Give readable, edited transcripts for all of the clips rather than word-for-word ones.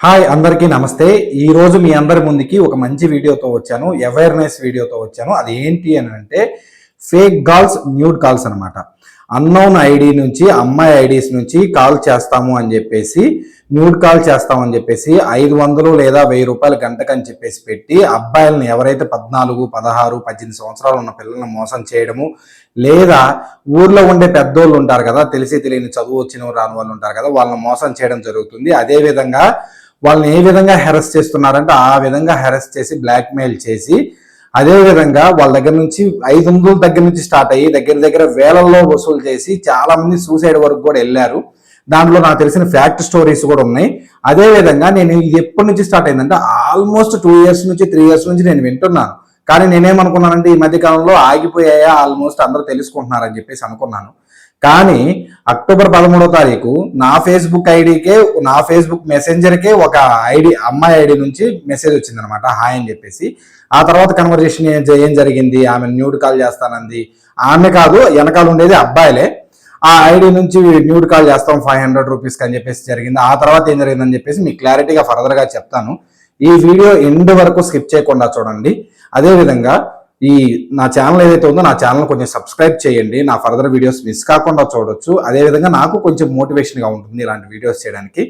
Hi అందరికీ నమస్తే. ఈ రోజు మీ అందరి ముందుకి ఒక మంచి వీడియోతో వచ్చాను. అవేర్నెస్ వీడియోతో వచ్చాను. అది ఏంటి అని అంటే ఫేక్ కాల్స్, న్యూడ్ కాల్స్ అనమాట. అన్నోన్ ఐడి నుంచి అమ్మాయి ఐడీస్ నుంచి కాల్ చేస్తాము అని చెప్పేసి, న్యూడ్ కాల్ చేస్తామని చెప్పేసి 500 లేదా 1000 రూపాయలు గంటకని చెప్పేసి పెట్టి అబ్బాయిలను ఎవరైతే 14, 16, 18 సంవత్సరాలు ఉన్న పిల్లల్ని మోసం చేయడము, లేదా ఊర్లో ఉండే పెద్దోళ్ళు ఉంటారు కదా, తెలిసి తెలియని చదువు వచ్చిన రాని వాళ్ళు ఉంటారు కదా, వాళ్ళని మోసం చేయడం జరుగుతుంది. అదేవిధంగా వాళ్ళని ఏ విధంగా హెరస్ చేస్తున్నారంటే ఆ విధంగా హెరస్ చేసి బ్లాక్మెయిల్ చేసి, అదేవిధంగా వాళ్ళ దగ్గర నుంచి 500 దగ్గర నుంచి స్టార్ట్ అయ్యి దగ్గర వేలల్లో వసూలు చేసి చాలా మంది సూసైడ్ వరకు కూడా వెళ్ళారు. దాంట్లో నాకు తెలిసిన ఫ్యాక్ట్ స్టోరీస్ కూడా ఉన్నాయి. అదేవిధంగా నేను ఇది ఎప్పటి నుంచి స్టార్ట్ అయిందంటే ఆల్మోస్ట్ 2 years నుంచి 3 years నుంచి నేను వింటున్నాను. కానీ నేనేమనుకున్నానంటే ఈ మధ్య కాలంలో ఆగిపోయాయా, ఆల్మోస్ట్ అందరూ తెలుసుకుంటున్నారని చెప్పేసి అనుకున్నాను. కానీ అక్టోబర్ 13వ తారీఖు నా ఫేస్బుక్ ఐడికే, నా ఫేస్బుక్ మెసెంజర్కే ఒక అమ్మాయి ఐడి నుంచి మెసేజ్ వచ్చిందనమాట, హాయ్ అని చెప్పేసి. ఆ తర్వాత కన్వర్జేషన్ ఏం జరిగింది, ఆమె న్యూడ్ కాల్ చేస్తానంది. ఆమె కాదు, వెనకాల ఉండేది అబ్బాయిలే. ఆ ఐడి నుంచి న్యూడ్ కాల్ చేస్తాం 500 రూపీస్కి అని చెప్పేసి జరిగింది. ఆ తర్వాత ఏం జరిగిందని చెప్పేసి మీకు క్లారిటీగా ఫర్దర్గా చెప్తాను. ఈ వీడియో ఎండ్ వరకు స్కిప్ చేయకుండా చూడండి. అదేవిధంగా ఈ నా ఛానల్ ఏదైతే ఉందో నా ఛానల్ కొంచెం సబ్స్క్రైబ్ చేయండి, నా ఫర్దర్ వీడియోస్ మిస్ కాకుండా చూడొచ్చు. అదేవిధంగా నాకు కొంచెం మోటివేషన్గా ఉంటుంది ఇలాంటి వీడియోస్ చేయడానికి.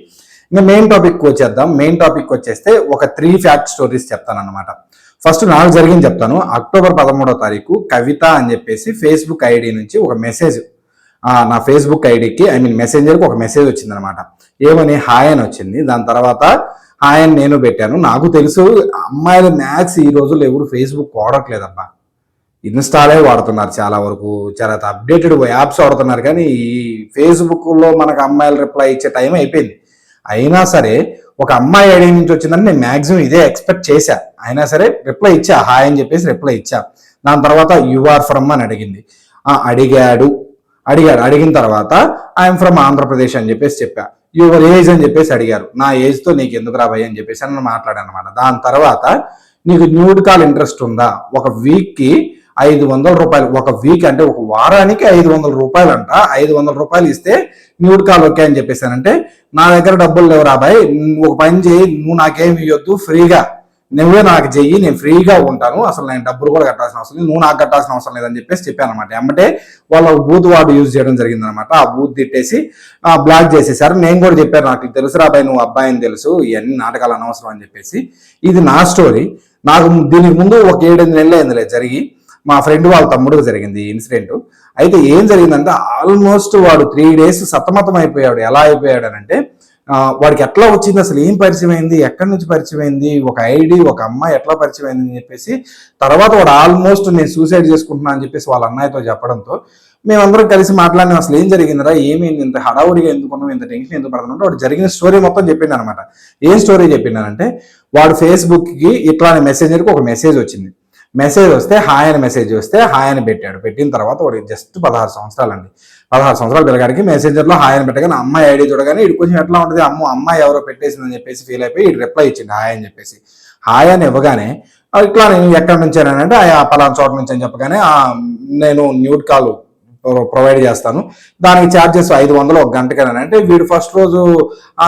ఇంకా మెయిన్ టాపిక్ వచ్చేద్దాం. మెయిన్ టాపిక్ వచ్చేస్తే ఒక 3 ఫ్యాక్ట్ స్టోరీస్ చెప్తాను అనమాట. ఫస్ట్ నాకు జరిగింది చెప్తాను. అక్టోబర్ 13వ తారీఖు కవిత అని చెప్పేసి ఫేస్బుక్ ఐడి నుంచి ఒక మెసేజ్ నా ఫేస్బుక్ ఐడికి, మెసెంజర్కి ఒక మెసేజ్ వచ్చిందనమాట. ఏమని, హాయ్ అని వచ్చింది. దాని తర్వాత హాయ్ అని నేను పెట్టాను. నాకు తెలుసు అమ్మాయిలు మ్యాక్స్ ఈ రోజుల్లో ఎవరు ఫేస్బుక్ వాడట్లేదబ్బా, ఇన్స్టాలే వాడుతున్నారు. చాలా వరకు చాలా అప్డేటెడ్ యాప్స్ వాడుతున్నారు. కానీ ఈ ఫేస్బుక్లో మనకు అమ్మాయిలు రిప్లై ఇచ్చే టైం అయిపోయింది. అయినా సరే ఒక అమ్మాయి ఐడి నుంచి వచ్చిందని నేను మ్యాక్సిమం ఇదే ఎక్స్పెక్ట్ చేశా. అయినా సరే రిప్లై ఇచ్చా, హాయ్ అని చెప్పేసి రిప్లై ఇచ్చా. దాని తర్వాత యు ఆర్ ఫ్రమ్ అని అడిగింది. అడిగిన తర్వాత ఐఎమ్ ఫ్రమ్ ఆంధ్రప్రదేశ్ అని చెప్పేసి చెప్పా. యువర్ ఏజ్ అని చెప్పేసి అడిగారు. నా ఏజ్తో నీకు ఎందుకు రాబోయ్ అని చెప్పేసి అని మాట్లాడాను అనమాట. దాని తర్వాత నీకు న్యూడ్ కాల్ ఇంట్రెస్ట్ ఉందా, ఒక వీక్కి 500 రూపాయలు, ఒక వీక్ అంటే ఒక వారానికి 500 రూపాయలు అంట. 500 రూపాయలు ఇస్తే న్యూడ్ కాల్ ఓకే అని చెప్పేసానంటే, నా దగ్గర డబ్బులు లేవు రాబాయ్, ఒక పని చేయి, నువ్వు నాకేమి ఇవ్వద్దు, ఫ్రీగా నువ్వే నాకు చెయ్యి, నేను ఫ్రీగా ఉంటాను, అసలు నేను డబ్బులు కూడా కట్టాల్సిన అవసరం లేదు, నువ్వు నాకు కట్టాల్సిన అవసరం లేదని చెప్పేసి చెప్పాను అనమాట. ఎమ్మటే వాళ్ళ బూత్ వాడు యూజ్ చేయడం జరిగిందనమాట. ఆ బూత్ తిట్టేసి బ్లాక్ చేసేసారు. నేను కూడా చెప్పాను, నాకు తెలుసు రాబాయ్, నువ్వు అబ్బాయిని తెలుసు, ఇవన్నీ నాటకాలు అనవసరం అని చెప్పేసి. ఇది నా స్టోరీ. నాకు దీనికి ముందు ఒక 7-8 నెలలు అయిందిలే జరిగి, మా ఫ్రెండ్ వాళ్ళ తమ్ముడికి జరిగింది ఈ ఇన్సిడెంట్. అయితే ఏం జరిగిందంటే ఆల్మోస్ట్ వాడు 3 days సతమతం అయిపోయాడు. ఎలా అయిపోయాడు అని అంటే, వాడికి ఎట్లా వచ్చింది, అసలు ఏం పరిచయం అయింది, ఎక్కడి నుంచి పరిచయం అయింది, ఒక ఐడి, ఒక అమ్మాయి ఎట్లా పరిచయం అయింది అని చెప్పేసి, తర్వాత వాడు ఆల్మోస్ట్ నేను సూసైడ్ చేసుకుంటున్నా అని చెప్పేసి వాళ్ళ అన్నయ్యతో చెప్పడంతో మేమందరం కలిసి మాట్లాడినాం. అసలు ఏం జరిగిందిరా, ఏమైంది, ఇంత హడావుడిగా ఎందుకున్నాం, ఇంత టెన్షన్ ఎందుకు పడుతున్నాం, వాడు జరిగిన స్టోరీ మొత్తం చెప్పిండు అనమాట. ఏం స్టోరీ చెప్పిండానంటే, వాడు ఫేస్బుక్కి ఇట్లానే మెసెంజర్కి ఒక మెసేజ్ వచ్చింది. మెసేజ్ వస్తే హాయ్ అని మెసేజ్ వస్తే హాయ్ అని పెట్టాడు. పెట్టిన తర్వాత వాడికి జస్ట్ 16 సంవత్సరాలు అండి. 16 సంవత్సరాల పిల్లగాడికి మెసెంజర్లో హాయ్ అని పెట్టగానే అమ్మాయి ఐడి చూడగానే ఇటు కొంచెం ఎట్లా ఉంటుంది, అమ్మాయి ఎవరో పెట్టేసిందని చెప్పేసి ఫీల్ అయిపోయి ఇటు రిప్లై ఇచ్చింది హాయ్ అని చెప్పేసి. హాయ్ అని ఇవ్వగానే ఇట్లా నేను ఎక్కడి నుంచి అంటే పలానా చోట నుంచి అని చెప్పగానే నేను న్యూడ్ కాల్ ప్రొవైడ్ చేస్తాను, దానికి ఛార్జెస్ 500 ఒక గంటకని అంటే, వీడు ఫస్ట్ రోజు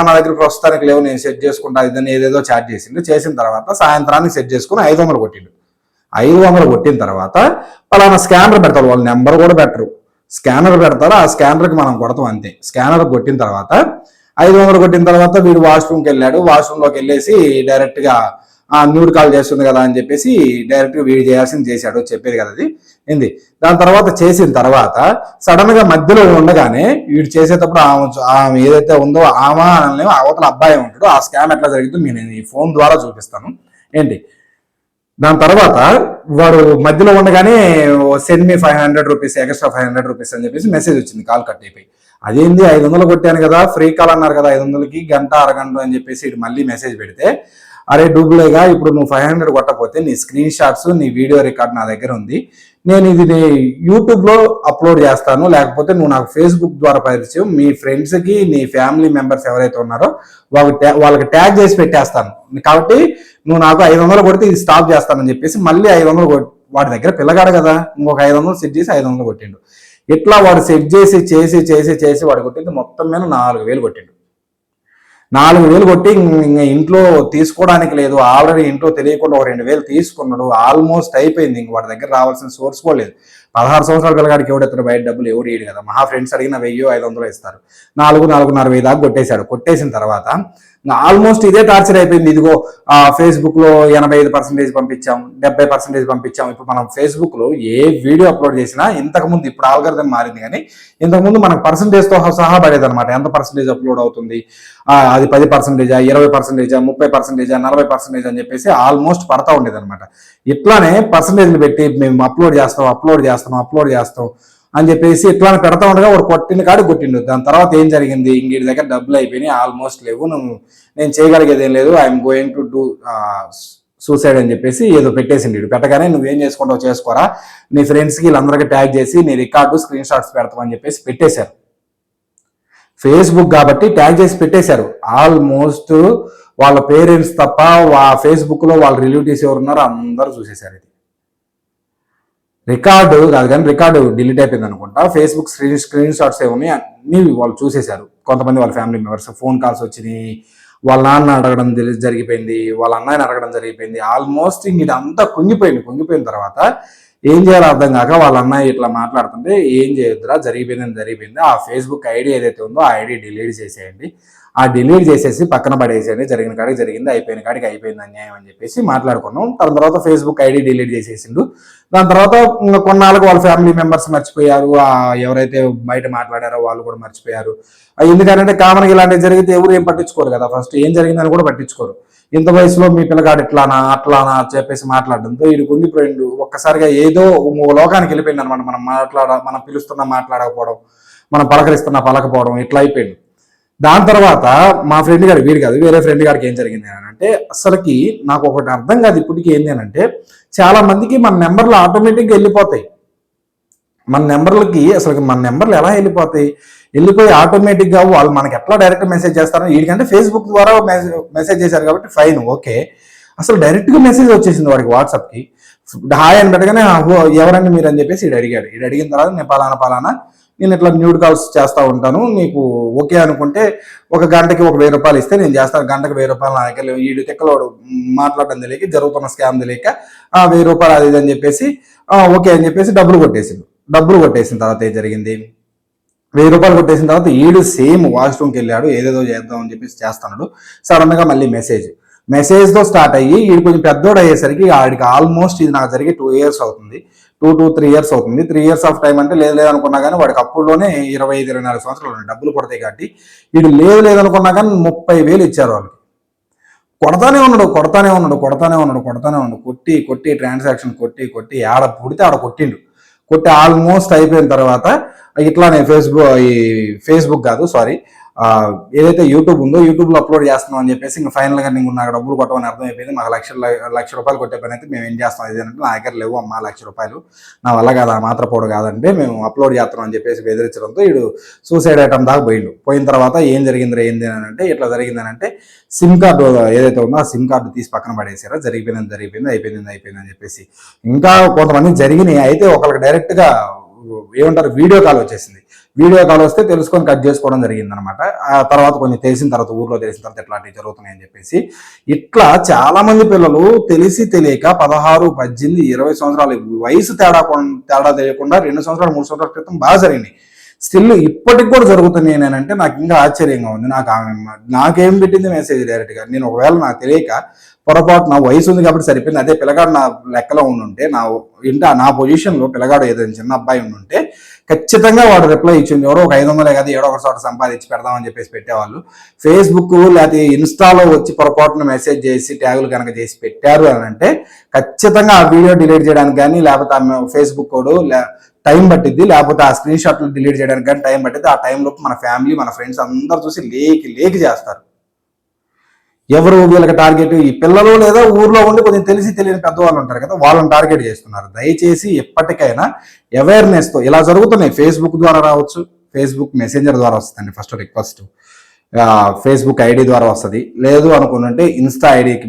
నా దగ్గర ప్రస్తుతానికి లేవు, నేను సెట్ చేసుకుంటా ఇదని ఏదేదో ఛార్జ్ చేసిండు. చేసిన తర్వాత సాయంత్రానికి సెట్ చేసుకుని 500 కొట్టిండు. 500 కొట్టిన తర్వాత పలానా స్కానర్ పెడతారు, వాళ్ళు నెంబర్ కూడా పెట్టరు, స్కానర్ పెడతారు, ఆ స్కానర్కి మనం కొడతాం అంతే. స్కానర్ కొట్టిన తర్వాత 500 కొట్టిన తర్వాత వీడు వాష్రూమ్కి వెళ్ళాడు. వాష్రూమ్లోకి వెళ్ళేసి డైరెక్ట్గా న్యూడ్ కాల్ చేస్తుంది కదా అని చెప్పేసి డైరెక్ట్గా వీడు చేయాల్సింది చేశాడు, చెప్పేది కదా అది ఏంది. దాని తర్వాత చేసిన తర్వాత సడన్ గా మధ్యలో ఉండగానే వీడు చేసేటప్పుడు ఆమె ఏదైతే ఉందో ఆమె అవతల అబ్బాయి ఉంటాడు. ఆ స్కామ్ ఎట్లా జరిగిందో నేను ఈ ఫోన్ ద్వారా చూపిస్తాను ఏంటి. దాని తర్వాత వాడు మధ్యలో ఉండగానే send me 500 rupees, extra 500 rupees అని చెప్పేసి మెసేజ్ వచ్చింది. కాల్ కట్ అయిపోయి, అదేంది 500 కొట్టాను కదా, ఫ్రీ కాల్ అన్నారు కదా, 500కి గంట అరగంట అని చెప్పేసి ఇటు మళ్ళీ మెసేజ్ పెడితే, అరే డూబ్లేగా, ఇప్పుడు నువ్వు 500 కొట్టకపోతే నీ స్క్రీన్ షాట్స్, నీ వీడియో రికార్డ్ నా దగ్గర ఉంది, నేను ఇది యూట్యూబ్లో అప్లోడ్ చేస్తాను, లేకపోతే నువ్వు నాకు ఫేస్బుక్ ద్వారా పరిచయం, మీ ఫ్రెండ్స్కి, నీ ఫ్యామిలీ మెంబర్స్ ఎవరైతే ఉన్నారో వాళ్ళకి ట్యాగ్ చేసి పెట్టేస్తాను, కాబట్టి నువ్వు నాకు 500 కొడితే ఇది స్టాప్ చేస్తానని చెప్పేసి మళ్ళీ 500 వాడి దగ్గర పిల్లగాడు కదా, ఇంకొక 500 సెట్ చేసి 500 కొట్టిండు. ఇట్లా వాడు సెట్ చేసి చేసి చేసి చేసి వాడు కొట్టింది మొత్తం మీద 4000 కొట్టిండు. 4,000 కొట్టి ఇంకా ఇంట్లో తీసుకోవడానికి లేదు, ఆల్రెడీ ఇంట్లో తెలియకుండా ఒక 2,000 తీసుకున్నాడు, ఆల్మోస్ట్ అయిపోయింది. ఇంక వాడి దగ్గర రావాల్సిన సోర్స్ కూడా లేదు. 16 సంవత్సరాల పిల్లగాడికి ఎవడెత్తాడు బయట డబ్బులు, ఎవడు ఇయ్యడు కదా. మహా ఫ్రెండ్స్ అడిగిన 1,000-500 ఇస్తారు. 4,000-4,500 దాకా కొట్టేశాడు. కొట్టేసిన తర్వాత ఆల్మోస్ట్ ఇదే టార్చర్ అయిపోయింది. ఇదిగో ఫేస్బుక్ లో 85% పంపించాం, 70% పంపించాం. ఇప్పుడు మనం ఫేస్బుక్ లో ఏ వీడియో అప్లోడ్ చేసినా ఇంతకు ముందు, ఇప్పుడు ఆల్గరిథం మారింది కానీ ఇంతకుముందు మనకు పర్సంటేజ్ తో సహా పడేది అనమాట. ఎంత పర్సంటేజ్ అప్లోడ్ అవుతుంది, అది 10%, 20%, 30%, 40% అని చెప్పేసి ఆల్మోస్ట్ పడతా ఉండేది అనమాట. ఇట్లానే పర్సంటేజ్లు పెట్టి మేము అప్లోడ్ చేస్తాం అని చెప్పేసి ఇట్లా పెడతా ఉండగా వాడు కొట్టిన కాడు కొట్టిండు. దాని తర్వాత ఏం జరిగింది, ఇంటి దగ్గర డబ్బులు అయిపోయినాయి, ఆల్మోస్ట్ లేవు, నేను చేయగలిగేది ఏం లేదు, I'm going to do suicide అని చెప్పేసి ఏదో పెట్టేసిండు. పెట్టగానే నువ్వేం చేసుకుంటావు చేసుకోరా, నీ ఫ్రెండ్స్కి వీళ్ళందరికీ ట్యాగ్ చేసి నీ రికార్డు స్క్రీన్ షాట్స్ పెడతామని చెప్పేసి పెట్టేశారు. ఫేస్బుక్ కాబట్టి ట్యాగ్ చేసి పెట్టేశారు. ఆల్మోస్ట్ వాళ్ళ పేరెంట్స్ తప్ప ఫేస్బుక్ లో వాళ్ళ రిలేటివ్స్ ఎవరు ఉన్నారో అందరూ చూసేశారు. ఇది రికార్డు కాదు కానీ రికార్డు డిలీట్ అయిపోయింది అనుకుంటా. ఫేస్బుక్ స్క్రీన్ షాట్స్ ఏమున్నాయి అన్ని వాళ్ళు చూసేశారు. కొంతమంది వాళ్ళ ఫ్యామిలీ మెంబర్స్ ఫోన్ కాల్స్ వచ్చినాయి, వాళ్ళ నాన్న అడగడం జరిగిపోయింది, వాళ్ళ అన్నయ్యని అడగడం జరిగిపోయింది. ఆల్మోస్ట్ ఇంక ఇదంతా కుంగిపోయిన తర్వాత ఏం చేయాలో అర్థం కాక వాళ్ళ అన్నయ్య ఇట్లా మాట్లాడుతుంటే, ఏం చేయొద్దురా, జరిగిపోయింది, ఆ ఫేస్బుక్ ఐడి ఏదైతే ఉందో ఆ ఐడి డిలీట్ చేసేయండి, ఆ డిలీట్ చేసేసి పక్కన పడేసేయండి, జరిగిన కాడికి జరిగింది, అయిపోయిన కాడికి అయిపోయింది అన్యాయం అని చెప్పేసి మాట్లాడుకున్నాం. దాని తర్వాత ఫేస్బుక్ ఐడి డిలీట్ చేసేసిండు. దాని తర్వాత కొన్నాళ్ళకు వాళ్ళ ఫ్యామిలీ మెంబర్స్ మర్చిపోయారు, ఎవరైతే బయట మాట్లాడారో వాళ్ళు కూడా మర్చిపోయారు. ఎందుకంటే కామన్గా ఇలాంటివి జరిగితే ఎవరు ఏం పట్టించుకోరు కదా, ఫస్ట్ ఏం జరిగిందని కూడా పట్టించుకోరు. ఇంత వయసులో మీ పిల్లగాడు ఇట్లానా అట్లానా చెప్పేసి మాట్లాడడంతో వీడు కుంగిపోయిండు. ఒక్కసారిగా ఏదో లోకానికి వెళ్ళిపోయింది అనమాట. మనం పిలుస్తున్నా మాట్లాడకపోవడం, మనం పలకరిస్తున్నా పలకపోవడం, ఇట్లా అయిపోయింది. దాని తర్వాత మా ఫ్రెండ్ గారు, వీడు కాదు వేరే ఫ్రెండ్ గారికి ఏం జరిగింది అని అంటే, అసలుకి నాకు ఒకటి అర్థం కాదు ఇప్పటికీ ఏంటి అని అంటే, చాలా మందికి మన నెంబర్లు ఆటోమేటిక్గా వెళ్ళిపోతాయి. మన నెంబర్లు ఎలా వెళ్ళిపోయి ఆటోమేటిక్గా వాళ్ళు మనకి ఎట్లా డైరెక్ట్ మెసేజ్ చేస్తారో, వీడికంటే ఫేస్బుక్ ద్వారా మెసేజ్ చేశారు కాబట్టి ఫైన్, ఓకే. అసలు డైరెక్ట్గా మెసేజ్ వచ్చేసింది వాడికి వాట్సాప్కి. హాయ్ అని పెట్టగానే ఎవరండి మీరు అని చెప్పేసి అడిగిన తర్వాత నేను పలానా నేను ఇట్లా న్యూడ్ కాల్స్ చేస్తూ ఉంటాను, నీకు ఓకే అనుకుంటే ఒక గంటకి 1,000 రూపాయలు ఇస్తే నేను చేస్తాను, గంటకి 1,000 రూపాయలు నా దగ్గర లేవు, వీడు తిక్కలోడు మాట్లాడడం తెలియక జరుగుతున్న స్కామ్ తెలియక 1,000 రూపాయలు అది అని చెప్పేసి ఓకే అని చెప్పేసి డబ్బులు కొట్టేసిన తర్వాత ఏం జరిగింది, 1,000 రూపాయలు కొట్టేసిన తర్వాత ఈడు సేమ్ వాష్రూమ్కి వెళ్ళాడు, ఏదేదో చేద్దాం అని చెప్పేసి చేస్తున్నాడు. సడన్ గా మళ్ళీ మెసేజ్ తో స్టార్ట్ అయ్యి వీడు కొంచెం పెద్దోడు అయ్యేసరికి ఆడికి ఆల్మోస్ట్ ఇది నాకు జరిగి 2 years అవుతుంది, 2 to 3 years అవుతుంది. 3 years ఆఫ్ టైం అంటే లేదు అనుకున్నా కానీ వాడికి అప్పుడులోనే 25-24 సంవత్సరాలు డబ్బులు పడతాయి కాబట్టి వీడు లేదనుకున్నా కానీ 30,000 ఇచ్చారు వాళ్ళకి. కొడతానే ఉన్నాడు, కొట్టి ట్రాన్సాక్షన్ కొట్టి ఆడ పుడితే ఆడ కొట్టి ఆల్మోస్ట్ అయిపోయిన తర్వాత ఇట్లానే ఫేస్బుక్ కాదు సారీ, ఏదైతే యూట్యూబ్ ఉందో యూట్యూబ్ లో అప్లోడ్ చేస్తున్నాం అని చెప్పేసి ఇంకా ఫైనల్ గా నీకు నాకు డబ్బులు కొట్టమని అర్థమైపోయింది. మాకు 1,00,000 రూపాయలు కొట్టే పని అయితే మేము ఏం చేస్తాం, ఇది అంటే నా దగ్గర లేవు అమ్మా 1,00,000 రూపాయలు, నా వల్ల కాదు, ఆ మాత్రపోడు కాదంటే మేము అప్లోడ్ చేస్తున్నాం అని చెప్పేసి బెదిరించడంతో వీడు సూసైడ్ ఐటమ్ దాకా పోయిన తర్వాత ఏం జరిగింది అని అంటే, ఇట్లా జరిగిందని అంటే సిమ్ కార్డు ఏదైతే ఉందో ఆ సిమ్ కార్డు తీసి పక్కన పడేసారా, అయిపోయింది అని చెప్పేసి. ఇంకా కొంతమంది జరిగినాయి. అయితే ఒకరికి డైరెక్ట్ గా ఏమంటారు వీడియో కాల్ వస్తే తెలుసుకొని కట్ చేసుకోవడం జరిగింది అనమాట. ఆ తర్వాత కొంచెం ఊర్లో తెలిసిన తర్వాత ఇట్లాంటివి జరుగుతున్నాయని చెప్పేసి ఇట్లా చాలా మంది పిల్లలు తెలియక 16, 18, 20 సంవత్సరాలు వయసు తేడా తెలియకుండా 2 సంవత్సరాలు 3 సంవత్సరాల క్రితం బాగా జరిగినాయి. స్టిల్ ఇప్పటికి కూడా జరుగుతున్నాయి నేనంటే నాకు ఇంకా ఆశ్చర్యంగా ఉంది. నాకేం పెట్టింది మెసేజ్ డైరెక్ట్ గా, నేను ఒకవేళ నాకు తెలియక పొరపాటు నా వయసు ఉంది కాబట్టి సరిపోయింది, అదే పిల్లగాడు నా లెక్కలో ఉండుంటే నా పొజిషన్ లో పిల్లగాడు ఏదైనా చిన్న అబ్బాయి ఉండుంటే ఖచ్చితంగా వాడు రిప్లై ఇచ్చింది. ఎవరో ఒక 500 కదా ఏడో ఒక చోట సంపాదించి పెడదామని చెప్పేసి పెట్టేవాళ్ళు. ఫేస్బుక్ లేకపోతే ఇన్స్టాలో వచ్చి పొరపాటున మెసేజ్ చేసి ట్యాగులు కనుక చేసి పెట్టారు అని అంటే ఖచ్చితంగా ఆ వీడియో డిలీట్ చేయడానికి కానీ, లేకపోతే ఆ ఫేస్బుక్ కోడ్ టైం పట్టిద్ది, లేకపోతే ఆ స్క్రీన్ షాట్లు డిలీట్ చేయడానికి కానీ టైం పట్టిద్ది. ఆ టైంలోపు మన ఫ్యామిలీ మన ఫ్రెండ్స్ అందరు చూసి లేకి చేస్తారు. ఎవరు వీళ్ళకి టార్గెట్, ఈ పిల్లలు లేదా ఊర్లో ఉండి కొంచెం తెలియని పెద్దవాళ్ళు ఉంటారు కదా, వాళ్ళని టార్గెట్ చేస్తున్నారు. దయచేసి ఎప్పటికైనా అవేర్నెస్ తో ఇలా జరుగుతున్నాయి. ఫేస్బుక్ ద్వారా రావచ్చు, ఫేస్బుక్ మెసెంజర్ ద్వారా వస్తుందండి ఫస్ట్ రిక్వెస్ట్, ఫేస్బుక్ ఐడి ద్వారా వస్తుంది. లేదు అనుకుంటే ఇన్స్టా ఐడికి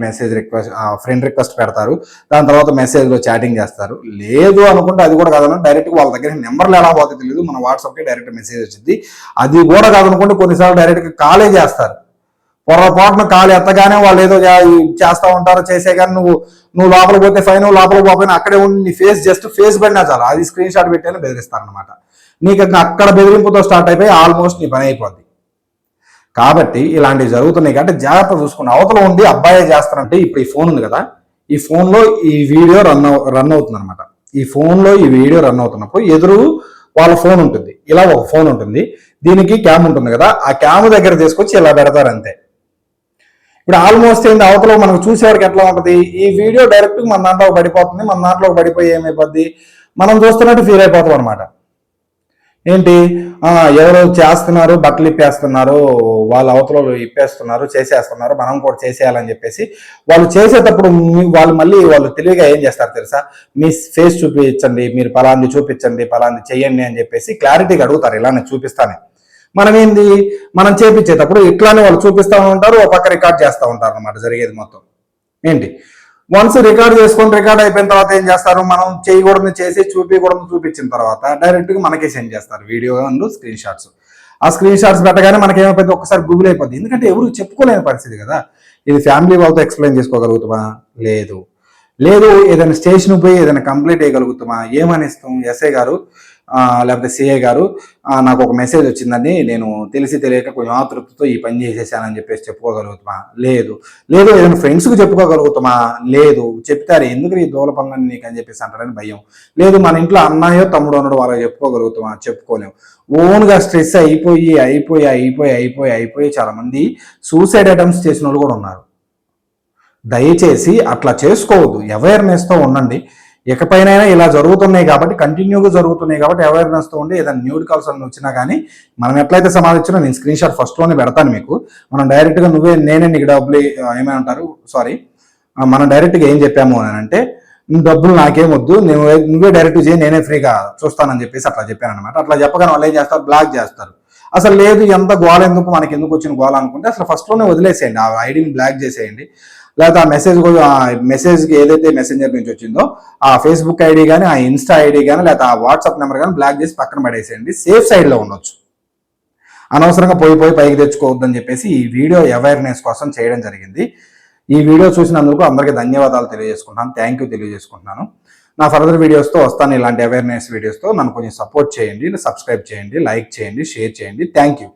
ఫ్రెండ్ రిక్వెస్ట్ పెడతారు, దాని తర్వాత మెసేజ్ లో చాటింగ్ చేస్తారు. లేదు అనుకుంటే అది కూడా కాదన్నా డైరెక్ట్ వాళ్ళ దగ్గర నెంబర్లు ఎలా పోతే తెలియదు, మన వాట్సాప్కి డైరెక్ట్ మెసేజ్ వచ్చింది. అది కూడా కాదనుకుంటే కొన్నిసార్లు డైరెక్ట్ కాలే చేస్తారు. పొరపాటున కాలు ఎత్తగానే వాళ్ళు ఏదో చేస్తా ఉంటారు చేసే కానీ నువ్వు లోపల పోతే ఫైన్, లోపల పోయినా అక్కడే ఉండి నీ జస్ట్ ఫేస్ పడినా చాలు అది స్క్రీన్ షాట్ పెట్టేలా బెదిరిస్తారనమాట. నీకు అక్కడ బెదిరింపుతో స్టార్ట్ అయిపోయి ఆల్మోస్ట్ నీ పని అయిపోద్ది. కాబట్టి ఇలాంటివి జరుగుతున్నాయి కాబట్టి జాగ్రత్త చూసుకుని అవతల ఉండి అబ్బాయి చేస్తారంటే ఇప్పుడు ఈ ఫోన్ ఉంది కదా, ఈ ఫోన్లో ఈ వీడియో రన్ అవుతుంది అనమాట. ఈ ఫోన్లో ఈ వీడియో రన్ అవుతున్నప్పుడు ఎదురు వాళ్ళ ఫోన్ ఉంటుంది, ఇలా ఒక ఫోన్ ఉంటుంది, దీనికి క్యామ్ ఉంటుంది కదా, ఆ క్యామ్ దగ్గర తీసుకొచ్చి ఇలా పెడతారు అంతే. ఇప్పుడు ఆల్మోస్ట్ ఏంటి అవతల మనకు చూసేవాడికి ఎట్లా ఉంటుంది, ఈ వీడియో డైరెక్ట్ మన దాంట్లో పడిపోతుంది, మన దాంట్లో పడిపోయి ఏమైపోద్ది మనం చూస్తున్నట్టు ఫీల్ అయిపోతాం అనమాట. ఏంటి ఎవరో చేస్తున్నారు, బట్టలు ఇప్పేస్తున్నారు, వాళ్ళ అవతల ఇప్పేస్తున్నారు, చేసేస్తున్నారు, మనం కూడా చేసేయాలని చెప్పేసి వాళ్ళు చేసేటప్పుడు వాళ్ళు తెలివిగా ఏం చేస్తారు తెలుసా, మీ ఫేస్ చూపించండి, మీరు పలాంది చూపించండి, పలాంది చెయ్యండి అని చెప్పేసి క్లారిటీగా అడుగుతారు. ఇలా నేను చూపిస్తానే మనం చేపించేటప్పుడు ఇట్లానే వాళ్ళు చూపిస్తూ ఉంటారు, ఒక పక్క రికార్డ్ చేస్తూ ఉంటారు అనమాట జరిగేది మొత్తం. ఏంటి వన్స్ రికార్డ్ అయిపోయిన తర్వాత ఏం చేస్తారు, మనం చేయకూడదు చేసి చూపించిన తర్వాత డైరెక్ట్గా మనకే సెండ్ చేస్తారు వీడియో అండ్ స్క్రీన్ షాట్స్. ఆ స్క్రీన్ షాట్స్ పెట్టగానే మనకి ఏమైపోయింది, ఒక్కసారి గూగుల్ అయిపోద్ది. ఎందుకంటే ఎవరు చెప్పుకోలేని పరిస్థితి కదా. ఇది ఫ్యామిలీ వాళ్ళతో ఎక్స్ప్లెయిన్ చేసుకోగలుగుతామా, లేదు ఏదైనా స్టేషన్ పోయి ఏదైనా కంప్లైంట్ చేయగలుగుతామా, ఏమనిస్తాం ఎస్ఐ గారు లేకపోతే సిఐ గారు నాకు ఒక మెసేజ్ వచ్చిందని నేను తెలియక కొంచెం ఆతృతతో ఈ పని చేసేసానని చెప్పేసి చెప్పుకోగలుగుతామా, లేదు ఏదైనా ఫ్రెండ్స్కి చెప్పుకోగలుగుతామా, లేదు చెప్తారు ఎందుకు ఈ దూల పనులని నీకు అని చెప్పేసి అంటారని భయం, లేదు మన ఇంట్లో అన్నయ్యో తమ్ముడు అన్నాడు వాళ్ళకి చెప్పుకోగలుగుతామా, చెప్పుకోలేము. ఓన్గా స్ట్రెస్ అయిపోయి చాలా మంది సూసైడ్ అటెంప్ట్స్ చేసిన వాళ్ళు కూడా ఉన్నారు. దయచేసి అట్లా చేసుకోవద్దు, అవేర్నెస్తో ఉండండి. ఇకపైనైనా ఇలా జరుగుతున్నాయి కాబట్టి కంటిన్యూగా జరుగుతున్నాయి కాబట్టి అవేర్నెస్తో ఉండి ఏదైనా న్యూడ్ కాల్స్ అని వచ్చినా కానీ మనం ఎట్లయితే సమాధించినా నేను స్క్రీన్ షాట్ ఫస్ట్లోనే పెడతాను మీకు. మనం డైరెక్ట్గా నేనే నీకు డబ్బులు ఏమంటారు మనం డైరెక్ట్గా ఏం చెప్పాము అని అంటే డబ్బులు నాకేం వద్దు, నువ్వే డైరెక్ట్ చేయి, నేనే ఫ్రీగా చూస్తానని చెప్పేసి అట్లా చెప్పాను అనమాట. అట్లా చెప్పగానే వాళ్ళు ఏం చేస్తారు, బ్లాక్ చేస్తారు. అసలు లేదు ఎంత గోల ఎందుకు, మనకి ఎందుకు వచ్చిన గోల అనుకుంటే అసలు ఫస్ట్లోనే వదిలేసేయండి, ఆ ఐడిని బ్లాక్ చేసేయండి. లేకపోతే ఆ మెసేజ్కి ఏదైతే మెసెంజర్ నుంచి వచ్చిందో ఆ ఫేస్బుక్ ఐడి కానీ, ఆ ఇన్స్టా ఐడి కానీ, లేకపోతే ఆ వాట్సాప్ నెంబర్ కానీ బ్లాక్ చేసి పక్కన పడేసేయండి. సేఫ్ సైడ్లో ఉండొచ్చు, అనవసరంగా పోయి పైకి తెచ్చుకోవద్దని చెప్పేసి ఈ వీడియో అవేర్నెస్ కోసం చేయడం జరిగింది. ఈ వీడియో చూసినందుకు అందరికీ ధన్యవాదాలు తెలియజేసుకుంటున్నాను, థ్యాంక్ యూ తెలియజేసుకుంటున్నాను. నా ఫర్దర్ వీడియోస్తో వస్తాను, ఇలాంటి అవేర్నెస్ వీడియోస్తో. నన్ను కొంచెం సపోర్ట్ చేయండి, సబ్స్క్రైబ్ చేయండి, లైక్ చేయండి, షేర్ చేయండి. Thank you.